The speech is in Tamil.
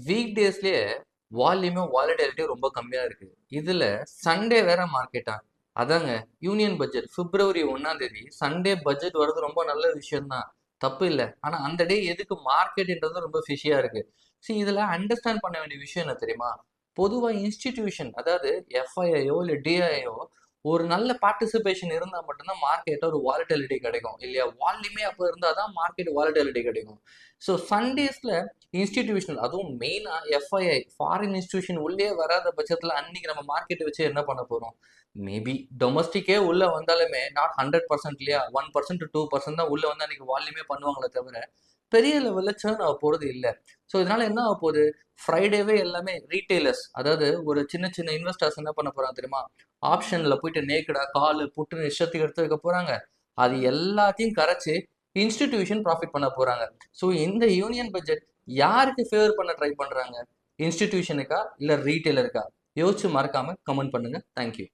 வீக் டேஸ்லயே வால்யூமும் வாலட்டிலிட்டியும் ரொம்ப கம்மியா இருக்கு. இதுல சண்டே வேற மார்க்கெட்டா? அதாங்க, யூனியன் பட்ஜெட் பிப்ரவரி 1ஆம் தேதி சண்டே பட்ஜெட் வர்றது ரொம்ப நல்ல விஷயம் தான், தப்பு இல்லை. ஆனா அந்த டே எதுக்கு மார்க்கெட்ன்றது ரொம்ப ஃபிஷியா இருக்கு. சரி, இதுல அண்டர்ஸ்டாண்ட் பண்ண வேண்டிய விஷயம் என்ன தெரியுமா? பொதுவா இன்ஸ்டிடியூஷன், அதாவது எஃப்ஐஐயோ இல்ல டிஐயோ ஒரு நல்ல பார்ட்டிசிபேஷன் இருந்தா மட்டும்தான் மார்க்கெட்ட ஒரு வாலட்டிலிட்டி கிடைக்கும் இல்லையா? வால்யூமே அப்போ இருந்தாதான் மார்க்கெட் வாலட்டிலிட்டி கிடைக்கும். ஸோ சண்டேஸ்ல இன்ஸ்டிடியூஷனல், அதுவும் மெயினா எஃப்ஐஐ ஃபாரின் இன்ஸ்டிடியூஷன் உள்ளே வராத பட்சத்துல அன்னைக்கு நம்ம மார்க்கெட் வச்சு என்ன பண்ண போறோம்? மேபி டொமஸ்டிக்கே உள்ள வந்தாலுமே நாட் 100% இல்லையா, 1% to 2% தான் உள்ள வந்து அன்னைக்கு வால்யூமே பண்ணுவாங்களே தவிர பெரிய லெவல்ல சேர்ன் ஆக போறது இல்லை. ஸோ இதனால என்ன ஆக போகுது? ஃப்ரைடேவே எல்லாமே ரீட்டைலர்ஸ், அதாவது ஒரு சின்ன சின்ன இன்வெஸ்டர்ஸ் என்ன பண்ண போறாங்க தெரியுமா? ஆப்ஷன்ல போயிட்டு நேக்கடா காலு புட்டுன்னு இஷ்டத்துக்கு எடுத்து வைக்க போறாங்க. அது எல்லாத்தையும் கரைச்சு இன்ஸ்டிடியூஷன் ப்ராஃபிட் பண்ண போறாங்க. ஸோ இந்த யூனியன் பட்ஜெட் யாருக்கு ஃபேவர் பண்ண ட்ரை பண்றாங்க? இன்ஸ்டிடியூஷனுக்கா இல்ல ரீட்டைலருக்கா? யோசிச்சு மறக்காம கமெண்ட் பண்ணுங்க. தேங்க்யூ.